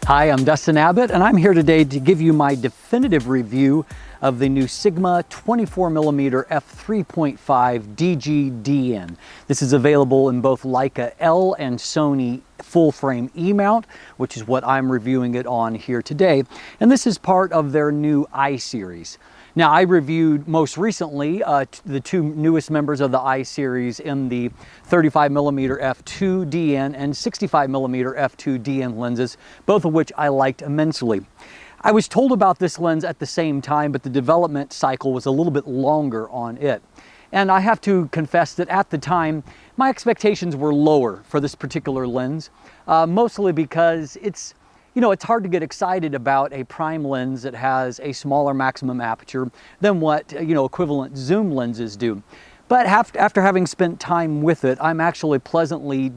Hi, I'm Dustin Abbott, and I'm here today to give you my definitive review of the new Sigma 24mm F3.5 DGDN. This is available in both Leica L and Sony full-frame E-mount, which is what I'm reviewing it on here today. And this is part of their new I-series. Now, I reviewed most recently the two newest members of the I-series in the 35mm f2.DN and 65mm f2.DN lenses, both of which I liked immensely. I was told about this lens at the same time, but the development cycle was a little bit longer on it. And I have to confess that at the time, my expectations were lower for this particular lens, mostly because it's hard to get excited about a prime lens that has a smaller maximum aperture than what, equivalent zoom lenses do. But after having spent time with it, I'm actually pleasantly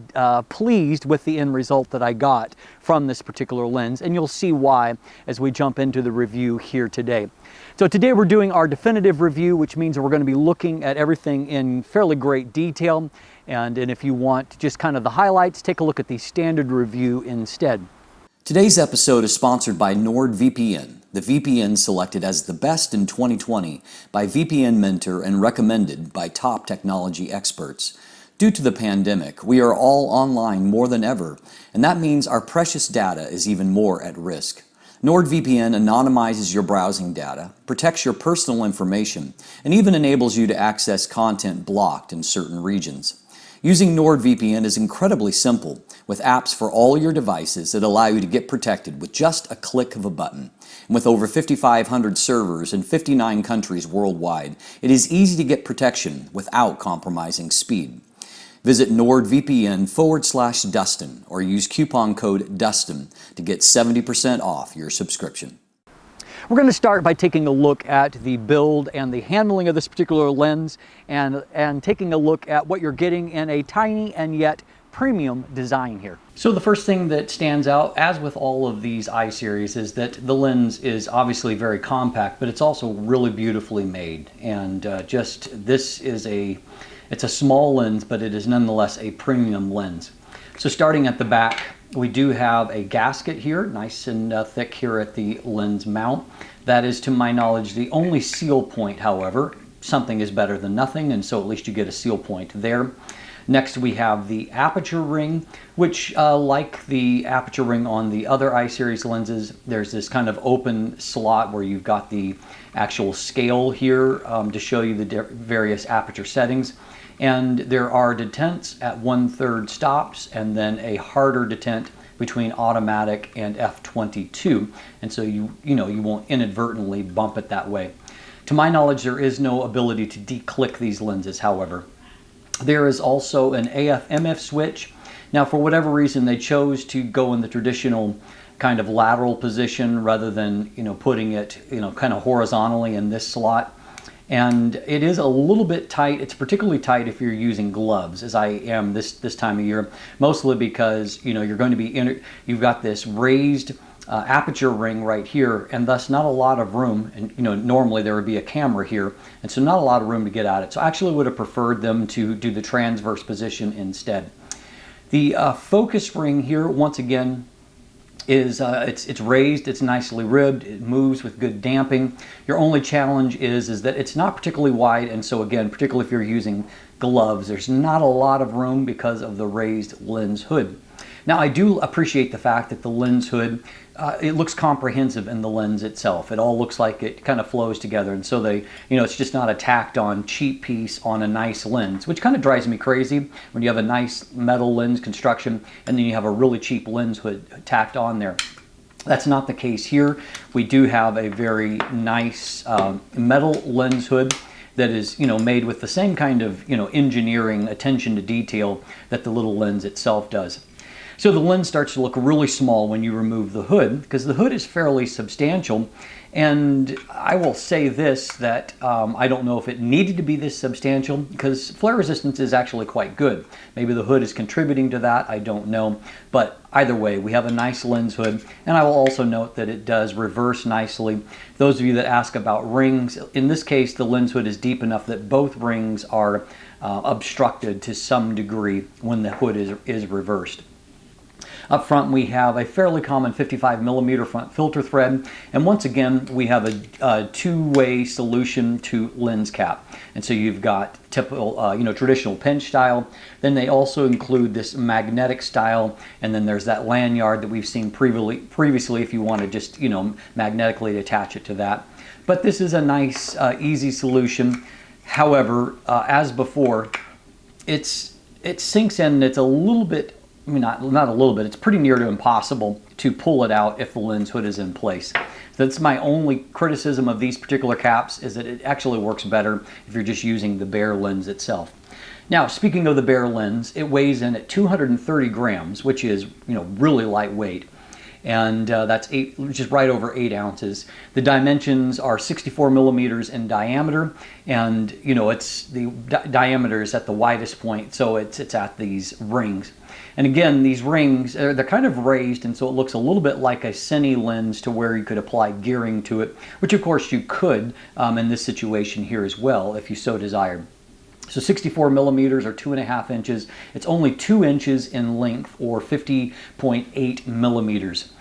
pleased with the end result that I got from this particular lens, and you'll see why as we jump into the review here today. So today we're doing our definitive review, which means that we're going to be looking at everything in fairly great detail, and if you want just kind of the highlights, take a look at the standard review instead. Today's episode is sponsored by NordVPN, the VPN selected as the best in 2020 by VPN Mentor and recommended by top technology experts. Due to the pandemic, we are all online more than ever, and that means our precious data is even more at risk. NordVPN anonymizes your browsing data, protects your personal information, and even enables you to access content blocked in certain regions. Using NordVPN is incredibly simple, with apps for all your devices that allow you to get protected with just a click of a button. And with over 5,500 servers in 59 countries worldwide, it is easy to get protection without compromising speed. Visit NordVPN/Dustin or use coupon code Dustin to get 70% off your subscription. We're going to start by taking a look at the build and the handling of this particular lens and taking a look at what you're getting in a tiny and yet premium design here. So the first thing that stands out, as with all of these I-series, is that the lens is obviously very compact, but it's also really beautifully made. And it's a small lens, but it is nonetheless a premium lens. So starting at the back, we do have a gasket here, nice and thick here at the lens mount. That is, to my knowledge, the only seal point, however. Something is better than nothing, and so at least you get a seal point there. Next, we have the aperture ring, which, like the aperture ring on the other I-series lenses, there's this kind of open slot where you've got the actual scale here to show you the various aperture settings. And there are detents at 1/3 stops, and then a harder detent between automatic and f22. And so you won't inadvertently bump it that way. To my knowledge, there is no ability to declick these lenses, however. There is also an AF/MF switch. Now, for whatever reason, they chose to go in the traditional kind of lateral position rather than, putting it, kind of horizontally in this slot. And it is a little bit tight. It's particularly tight if you're using gloves, as I am this time of year, mostly because, you're going to be you've got this raised aperture ring right here, and thus not a lot of room. And normally there would be a camera here, and so not a lot of room to get at it. So I actually would have preferred them to do the transverse position instead. The focus ring here, once again, is it's raised, it's nicely ribbed, it moves with good damping. Your only challenge is that it's not particularly wide, and so again, particularly if you're using gloves, there's not a lot of room because of the raised lens hood. Now, I do appreciate the fact that the lens hood, it looks comprehensive in the lens itself. It all looks like it kind of flows together, and so it's just not a tacked on cheap piece on a nice lens, which kind of drives me crazy when you have a nice metal lens construction and then you have a really cheap lens hood tacked on there. That's not the case here. We do have a very nice metal lens hood that is, made with the same kind of, engineering attention to detail that the little lens itself does. So the lens starts to look really small when you remove the hood, because the hood is fairly substantial. And I will say this, that I don't know if it needed to be this substantial, because flare resistance is actually quite good. Maybe the hood is contributing to that, I don't know. But either way, we have a nice lens hood, and I will also note that it does reverse nicely. Those of you that ask about rings, in this case, the lens hood is deep enough that both rings are obstructed to some degree when the hood is reversed. Up front we have a fairly common 55mm front filter thread, and once again we have a two-way solution to lens cap. And so you've got typical, traditional pinch style. Then they also include this magnetic style, and then there's that lanyard that we've seen previously if you want to just, magnetically attach it to that. But this is a nice, easy solution. However, as before, it sinks in. It's a little bit, not a little bit, it's pretty near to impossible to pull it out if the lens hood is in place. That's my only criticism of these particular caps, is that it actually works better if you're just using the bare lens itself. Now, speaking of the bare lens, it weighs in at 230 grams, which is, really lightweight. And that's just right over 8 ounces. The dimensions are 64 millimeters in diameter, and it's the diameter is at the widest point, so it's at these rings. And again, these rings, they're kind of raised, and so it looks a little bit like a cine lens, to where you could apply gearing to it, which of course you could in this situation here as well, if you so desired. So 64 millimeters or 2.5 inches. It's only 2 inches in length, or 50.8 millimeters.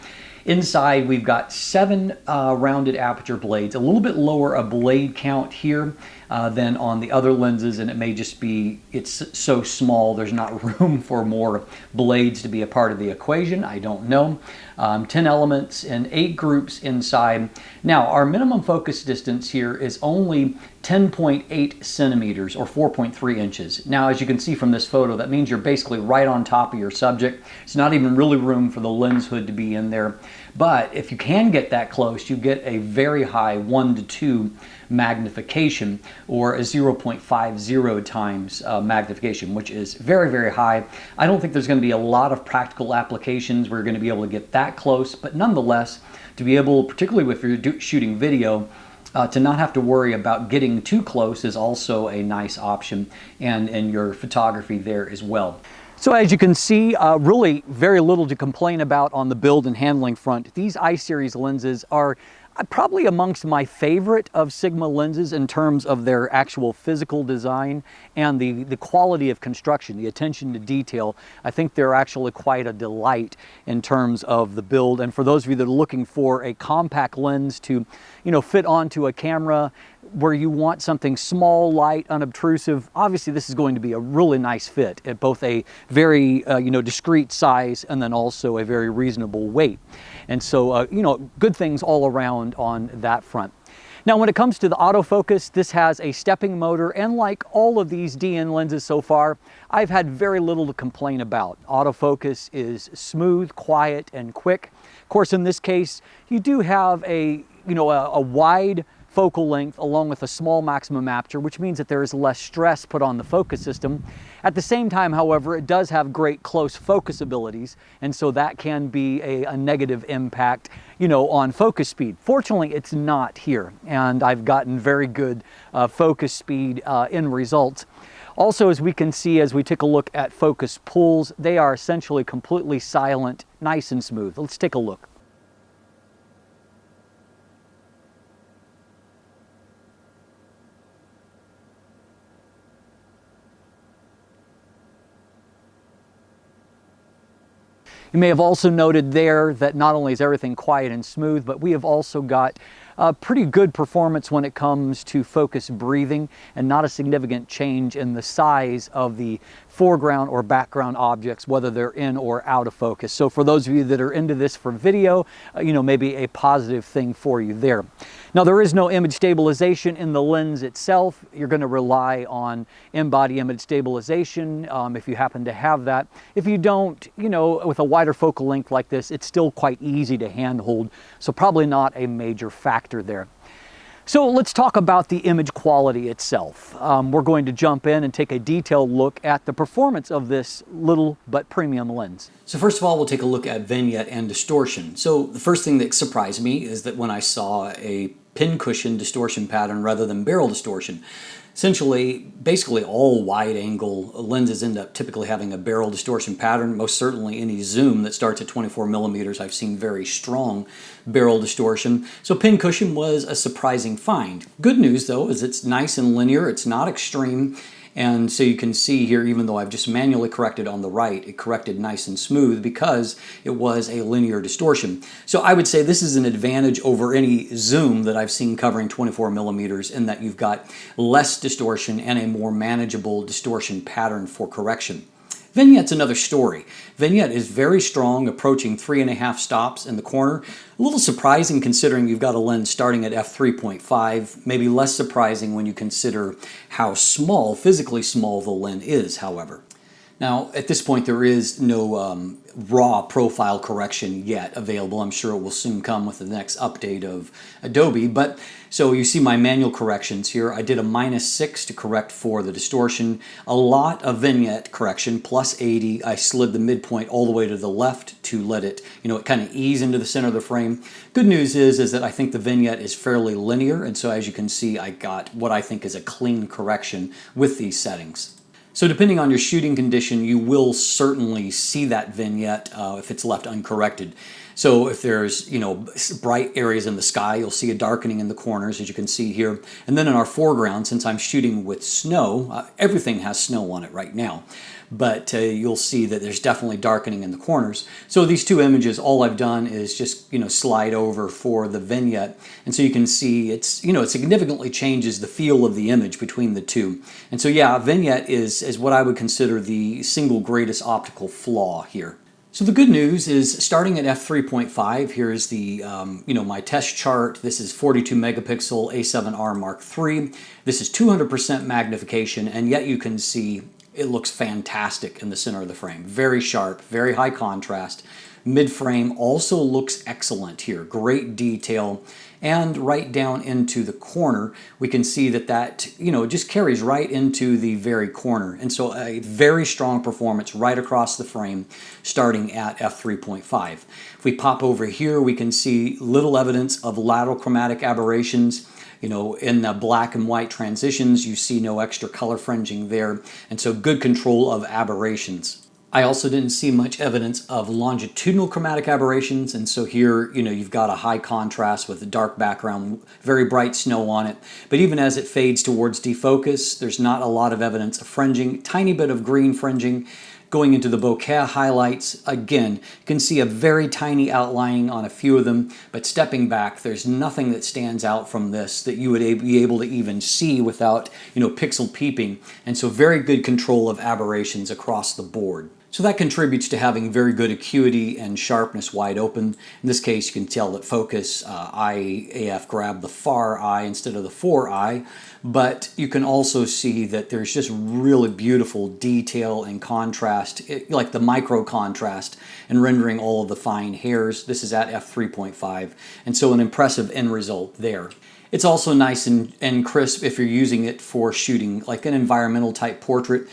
Inside we've got 7 rounded aperture blades, a little bit lower a blade count here than on the other lenses, and it may just be it's so small there's not room for more blades to be a part of the equation. I don't know. 10 elements and 8 groups inside. Now our minimum focus distance here is only 10.8 centimeters or 4.3 inches. Now, as you can see from this photo, that means you're basically right on top of your subject. It's not even really room for the lens hood to be in there. But if you can get that close, you get a very high 1 to 2 magnification, or a 0.50 times magnification, which is very, very high. I don't think there's going to be a lot of practical applications where you're going to be able to get that close, but nonetheless, to be able, particularly if you're shooting video, to not have to worry about getting too close is also a nice option, and in your photography there as well. So as you can see, really very little to complain about on the build and handling front. These I-Series lenses are probably amongst my favorite of Sigma lenses in terms of their actual physical design and the quality of construction, the attention to detail. I think they're actually quite a delight in terms of the build. And for those of you that are looking for a compact lens to, fit onto a camera where you want something small, light, unobtrusive, obviously this is going to be a really nice fit at both a very, discreet size and then also a very reasonable weight. And so, good things all around on that front. Now, when it comes to the autofocus, this has a stepping motor, and like all of these DN lenses so far, I've had very little to complain about. Autofocus is smooth, quiet, and quick. Of course, in this case, you do have a wide focal length along with a small maximum aperture, which means that there is less stress put on the focus system. At the same time, however, it does have great close focus abilities, and so that can be a negative impact, on focus speed. Fortunately, it's not here, and I've gotten very good focus speed in results. Also, as we can see, as we take a look at focus pulls, they are essentially completely silent, nice and smooth. Let's take a look. You may have also noted there that not only is everything quiet and smooth, but we have also got pretty good performance when it comes to focus breathing, and not a significant change in the size of the foreground or background objects, whether they're in or out of focus. So for those of you that are into this for video, maybe a positive thing for you there. Now, there is no image stabilization in the lens itself. You're going to rely on in-body image stabilization if you happen to have that. If you don't, with a wider focal length like this, it's still quite easy to handhold, so probably not a major factor there. So let's talk about the image quality itself. We're going to jump in and take a detailed look at the performance of this little but premium lens. So first of all, we'll take a look at vignette and distortion. So the first thing that surprised me is that when I saw a pincushion distortion pattern rather than barrel distortion. Essentially, basically all wide-angle lenses end up typically having a barrel distortion pattern. Most certainly any zoom that starts at 24 millimeters, I've seen very strong barrel distortion. So pincushion was a surprising find. Good news, though, is it's nice and linear. It's not extreme. And so you can see here, even though I've just manually corrected on the right, it corrected nice and smooth because it was a linear distortion. So I would say this is an advantage over any zoom that I've seen covering 24 millimeters in that you've got less distortion and a more manageable distortion pattern for correction. Vignette's another story. Vignette is very strong, approaching 3.5 stops in the corner. A little surprising considering you've got a lens starting at f3.5, maybe less surprising when you consider how small, physically small the lens is, however. Now, at this point, there is no raw profile correction yet available. I'm sure it will soon come with the next update of Adobe. But so you see my manual corrections here. I did a -6 to correct for the distortion. A lot of vignette correction, +80. I slid the midpoint all the way to the left to let it, it kind of ease into the center of the frame. Good news is that I think the vignette is fairly linear. And so as you can see, I got what I think is a clean correction with these settings. So depending on your shooting condition, you will certainly see that vignette if it's left uncorrected. So if there's, bright areas in the sky, you'll see a darkening in the corners, as you can see here. And then in our foreground, since I'm shooting with snow, everything has snow on it right now. But you'll see that there's definitely darkening in the corners. So these two images, all I've done is just, slide over for the vignette. And so you can see it significantly changes the feel of the image between the two. And so yeah, vignette is what I would consider the single greatest optical flaw here. So the good news is starting at f3.5, here's the, my test chart. This is 42 megapixel A7R Mark III. This is 200% magnification, and yet you can see it looks fantastic in the center of the frame. Very sharp, very high contrast. Mid-frame also looks excellent here. Great detail. And right down into the corner, we can see that it just carries right into the very corner. And so a very strong performance right across the frame starting at f3.5. If we pop over here, we can see little evidence of lateral chromatic aberrations. In the black and white transitions, you see no extra color fringing there, and so good control of aberrations. I also didn't see much evidence of longitudinal chromatic aberrations, and so here, you've got a high contrast with a dark background, very bright snow on it. But even as it fades towards defocus, there's not a lot of evidence of fringing, tiny bit of green fringing. Going into the bokeh highlights, again, you can see a very tiny outlining on a few of them, but stepping back, there's nothing that stands out from this that you would be able to even see without, pixel peeping. And so very good control of aberrations across the board. So that contributes to having very good acuity and sharpness wide open. In this case, you can tell that focus, AF grabbed the far eye instead of the fore eye, but you can also see that there's just really beautiful detail and contrast, like the micro contrast and rendering all of the fine hairs. This is at f3.5, and so an impressive end result there. It's also nice and crisp if you're using it for shooting like an environmental type portrait.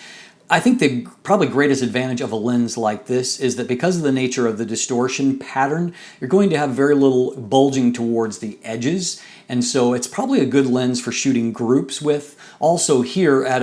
I think the probably greatest advantage of a lens like this is that because of the nature of the distortion pattern, you're going to have very little bulging towards the edges. And so it's probably a good lens for shooting groups with. Also here at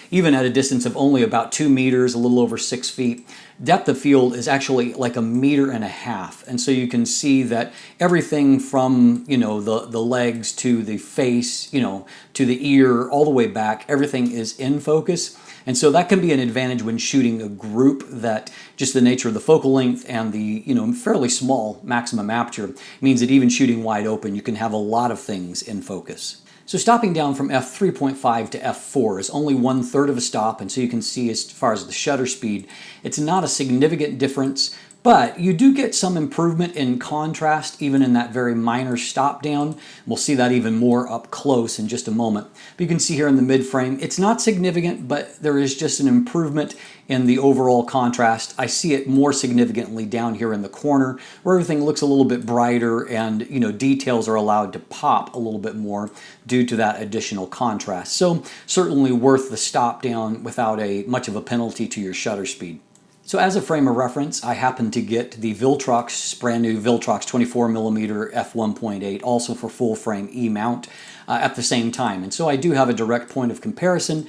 even at a distance of only about 2 meters, a little over 6 feet, depth of field is actually like 1.5 meters. And so you can see that everything from, the legs to the face, to the ear, all the way back, everything is in focus. And so that can be an advantage when shooting a group that just the nature of the focal length and the fairly small maximum aperture means that even shooting wide open, you can have a lot of things in focus. So stopping down from f3.5 to f4 is only 1/3 of a stop, and so you can see as far as the shutter speed, it's not a significant difference, but you do get some improvement in contrast even in that very minor stop down. We'll see that even more up close in just a moment. But you can see here in the mid frame, it's not significant, but there is just an improvement in the overall contrast. I see it more significantly down here in the corner where everything looks a little bit brighter and details are allowed to pop a little bit more due to that additional contrast. So certainly worth the stop down without much of a penalty to your shutter speed. So as a frame of reference, I happen to get the Viltrox, brand new Viltrox 24mm F1.8, also for full frame E-mount at the same time. And so I do have a direct point of comparison.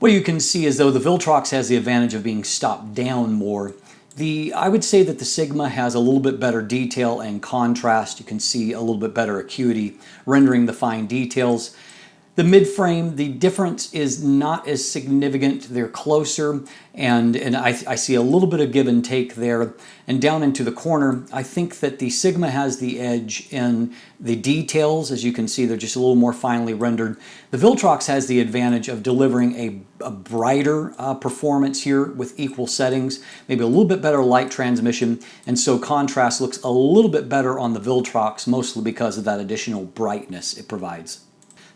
What you can see is though the Viltrox has the advantage of being stopped down more, I would say that the Sigma has a little bit better detail and contrast. You can see a little bit better acuity, rendering the fine details. The mid-frame, the difference is not as significant. They're closer, and I see a little bit of give and take there. And down into the corner, I think that the Sigma has the edge in the details. As you can see, they're just a little more finely rendered. The Viltrox has the advantage of delivering a brighter performance here with equal settings, maybe a little bit better light transmission, and so contrast looks a little bit better on the Viltrox, mostly because of that additional brightness it provides.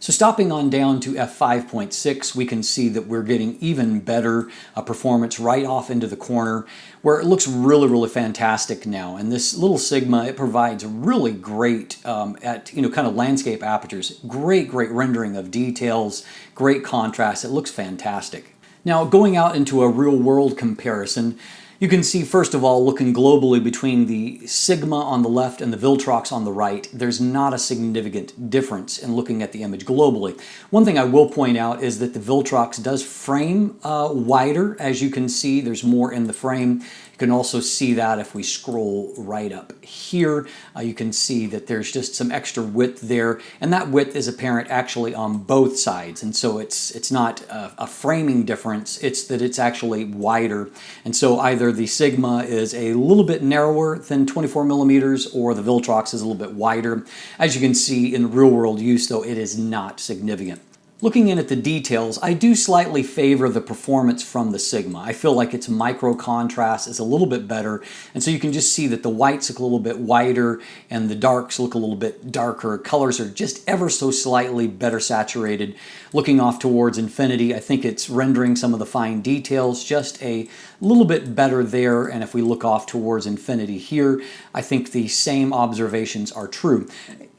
So stopping on down to f5.6, we can see that we're getting even better performance right off into the corner, where it looks really, really fantastic now. And this little Sigma, it provides really great at kind of landscape apertures. Great rendering of details, great contrast. It looks fantastic. Now going out into a real world comparison, you can see, first of all, looking globally between the Sigma on the left and the Viltrox on the right, there's not a significant difference in looking at the image globally. One thing I will point out is that the Viltrox does frame wider. As you can see, there's more in the frame. You can also see that if we scroll right up here. You can see that there's just some extra width there, and that width is apparent actually on both sides. And so it's not a framing difference, it's that it's actually wider. And so either the Sigma is a little bit narrower than 24 millimeters or the Viltrox is a little bit wider. As you can see in real world use though, it is not significant. Looking in at the details, I do slightly favor the performance from the Sigma. I feel like its micro contrast is a little bit better, and so you can just see that the whites look a little bit whiter and the darks look a little bit darker. Colors are just ever so slightly better saturated. Looking off towards infinity, I think it's rendering some of the fine details just a little bit better there, and if we look off towards infinity here, I think the same observations are true.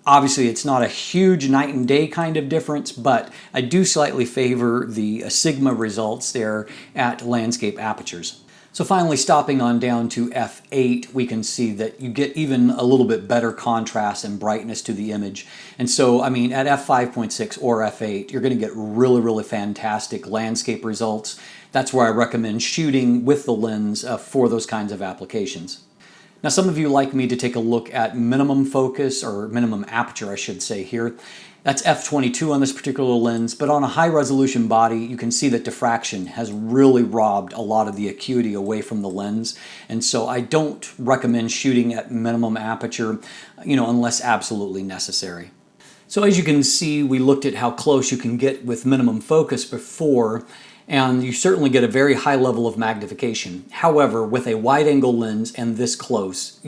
Obviously, it's not a huge night and day kind of difference, but I do slightly favor the Sigma results there at landscape apertures. So finally, stopping on down to f8, we can see that you get even a little bit better contrast and brightness to the image. And so, I mean, at f5.6 or f8, you're going to get really, really fantastic landscape results. That's where I recommend shooting with the lens for those kinds of applications. Now, some of you like me to take a look at minimum focus, or minimum aperture, I should say here. That's f22 on this particular lens, but on a high resolution body, you can see that diffraction has really robbed a lot of the acuity away from the lens. And so I don't recommend shooting at minimum aperture, unless absolutely necessary. So as you can see, we looked at how close you can get with minimum focus before, and you certainly get a very high level of magnification. However, with a wide-angle lens and this close,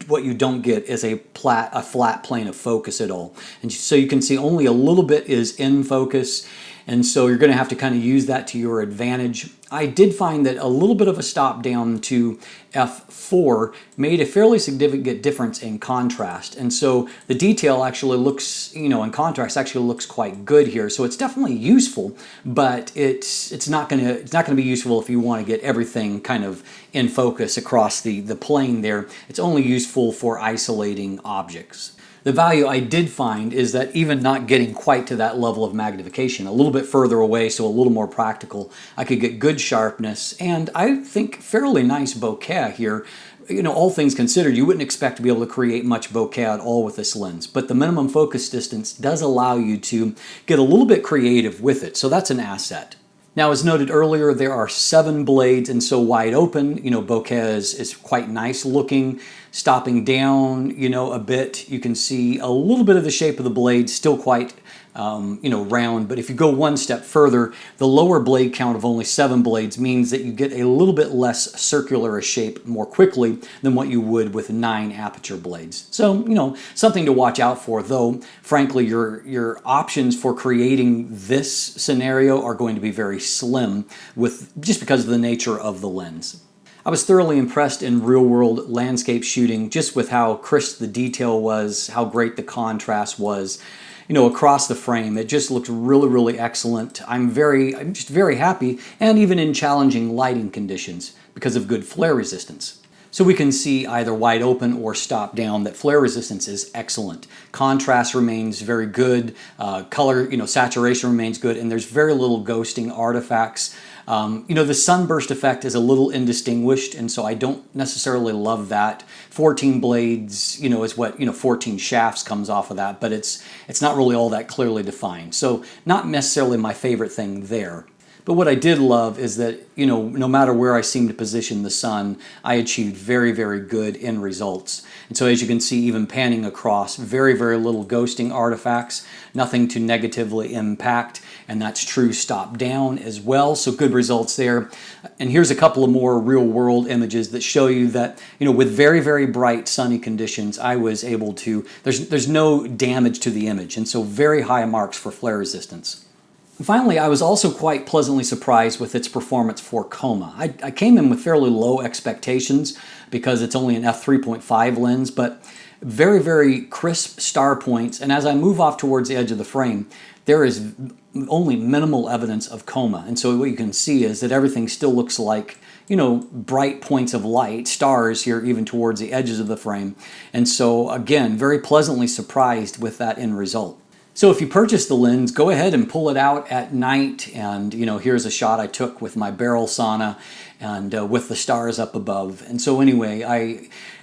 what you don't get is a flat plane of focus at all. And so you can see only a little bit is in focus, and so you're going to have to kind of use that to your advantage. I did find that a little bit of a stop down to f4 made a fairly significant difference in contrast, and so the detail actually looks, in contrast, actually looks quite good here. So it's definitely useful, but it's not going to be useful if you want to get everything kind of in focus across the plane there. It's only useful for isolating objects. The value I did find is that even not getting quite to that level of magnification, a little bit further away, so a little more practical, I could get good sharpness and I think fairly nice bokeh here. All things considered, you wouldn't expect to be able to create much bokeh at all with this lens, but the minimum focus distance does allow you to get a little bit creative with it, so that's an asset. Now, as noted earlier, there are 7 blades, and so wide open, bokeh is quite nice looking. Stopping down, a bit, you can see a little bit of the shape of the blade, still quite, round. But if you go one step further, the lower blade count of only 7 blades means that you get a little bit less circular a shape more quickly than what you would with 9 aperture blades. So, something to watch out for, though, frankly, your options for creating this scenario are going to be very slim just because of the nature of the lens. I was thoroughly impressed in real-world landscape shooting just with how crisp the detail was, how great the contrast was, across the frame. It just looked really, really excellent. I'm just very happy, and even in challenging lighting conditions because of good flare resistance. So we can see either wide open or stop down that flare resistance is excellent. Contrast remains very good, color, saturation remains good, and there's very little ghosting artifacts. The sunburst effect is a little indistinguished, and so I don't necessarily love that. 14 blades, is what, 14 shafts comes off of that, but it's not really all that clearly defined. So not necessarily my favorite thing there. But what I did love is that, no matter where I seemed to position the sun, I achieved very, very good end results. And so as you can see, even panning across, very, very little ghosting artifacts, nothing to negatively impact, and that's true stop down as well, so good results there. And here's a couple of more real world images that show you that, with very, very bright sunny conditions, I was able to, there's no damage to the image, and so very high marks for flare resistance. Finally, I was also quite pleasantly surprised with its performance for coma. I came in with fairly low expectations because it's only an f3.5 lens, but very, very crisp star points, and as I move off towards the edge of the frame, there is only minimal evidence of coma. And so what you can see is that everything still looks like, bright points of light, stars here even towards the edges of the frame. And so again, very pleasantly surprised with that end result. So if you purchase the lens, go ahead and pull it out at night, and here's a shot I took with my barrel sauna and with the stars up above. And so anyway,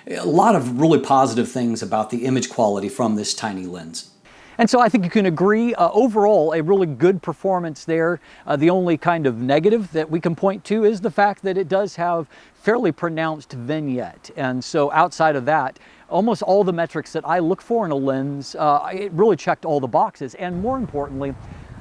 a lot of really positive things about the image quality from this tiny lens. And so I think you can agree, overall, a really good performance there. The only kind of negative that we can point to is the fact that it does have fairly pronounced vignette. And so outside of that, almost all the metrics that I look for in a lens, it really checked all the boxes. And more importantly,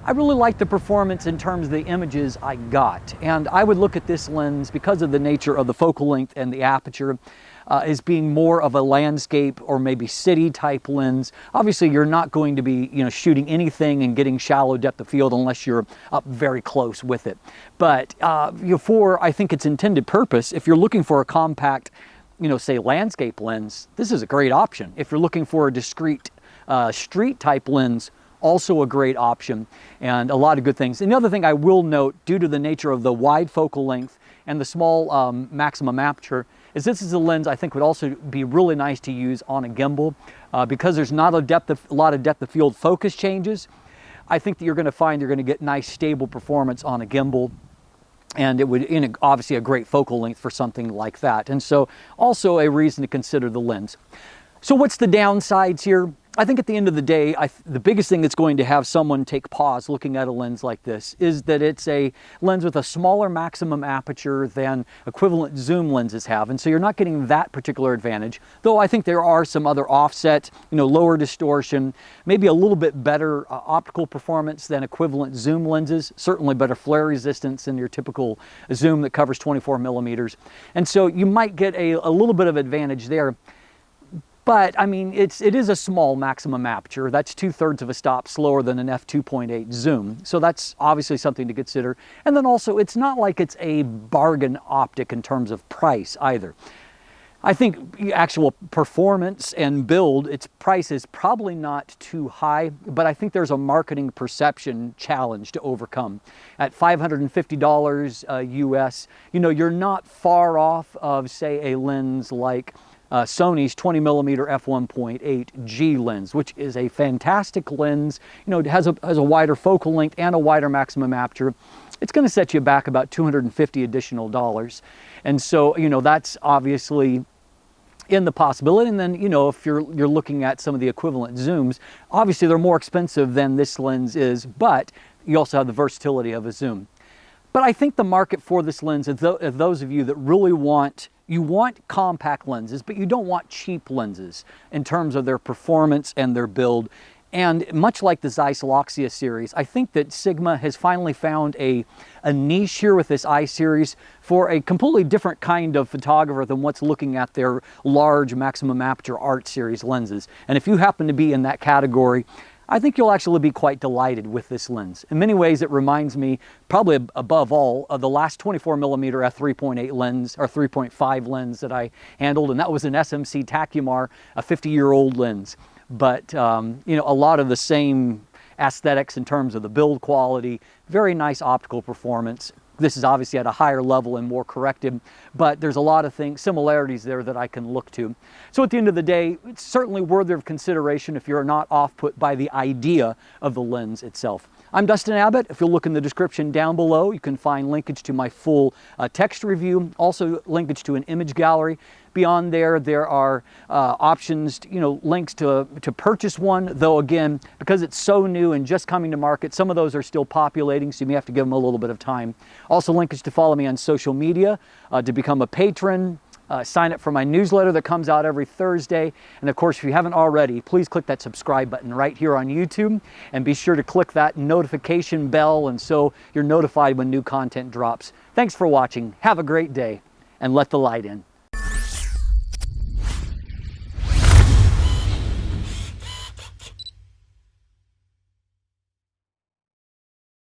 I really liked the performance in terms of the images I got. And I would look at this lens, because of the nature of the focal length and the aperture, as being more of a landscape or maybe city type lens. Obviously, you're not going to be shooting anything and getting shallow depth of field unless you're up very close with it. But for, I think, its intended purpose, if you're looking for a compact, say landscape lens, this is a great option. If you're looking for a discrete street type lens, also a great option, and a lot of good things. And the other thing I will note, due to the nature of the wide focal length and the small maximum aperture, is this is a lens I think would also be really nice to use on a gimbal because there's not a lot of depth of field focus changes. I think that you're going to find you're going to get nice stable performance on a gimbal, and it would, obviously a great focal length for something like that. And so also a reason to consider the lens. So what's the downsides here? I think at the end of the day, the biggest thing that's going to have someone take pause looking at a lens like this is that it's a lens with a smaller maximum aperture than equivalent zoom lenses have. And so you're not getting that particular advantage, though I think there are some other offsets, lower distortion, maybe a little bit better optical performance than equivalent zoom lenses, certainly better flare resistance than your typical zoom that covers 24 millimeters. And so you might get a little bit of advantage there. But I mean, it is a small maximum aperture. That's 2/3 of a stop slower than an f2.8 zoom. So that's obviously something to consider. And then also, it's not like it's a bargain optic in terms of price either. I think actual performance and build, its price is probably not too high, but I think there's a marketing perception challenge to overcome. At $550 US, you're not far off of, say, a lens like Sony's 20mm f1.8 G lens, which is a fantastic lens. It has a wider focal length and a wider maximum aperture. It's going to set you back about $250 additional dollars. And so, that's obviously in the possibility. And then, if you're looking at some of the equivalent zooms, obviously they're more expensive than this lens is, but you also have the versatility of a zoom. But I think the market for this lens, if those of you that really want compact lenses, but you don't want cheap lenses in terms of their performance and their build. And much like the Zeiss Loxia series, I think that Sigma has finally found a niche here with this I series for a completely different kind of photographer than what's looking at their large maximum aperture art series lenses. And if you happen to be in that category, I think you'll actually be quite delighted with this lens. In many ways, it reminds me, probably above all, of the last 24mm f3.8 lens, or 3.5 lens that I handled, and that was an SMC Tacumar, a 50-year-old lens. But, a lot of the same aesthetics in terms of the build quality, very nice optical performance, This is obviously at a higher level and more corrected, but there's a lot of similarities there that I can look to. So at the end of the day, it's certainly worthy of consideration if you're not off-put by the idea of the lens itself. I'm Dustin Abbott. If you'll look in the description down below, you can find linkage to my full text review, also linkage to an image gallery. Beyond there, there are options, links to purchase one, though again, because it's so new and just coming to market, some of those are still populating, so you may have to give them a little bit of time. Also linkage to follow me on social media, to become a patron, sign up for my newsletter that comes out every Thursday. And of course, if you haven't already, please click that subscribe button right here on YouTube, and be sure to click that notification bell, and so you're notified when new content drops. Thanks for watching. Have a great day, and let the light in.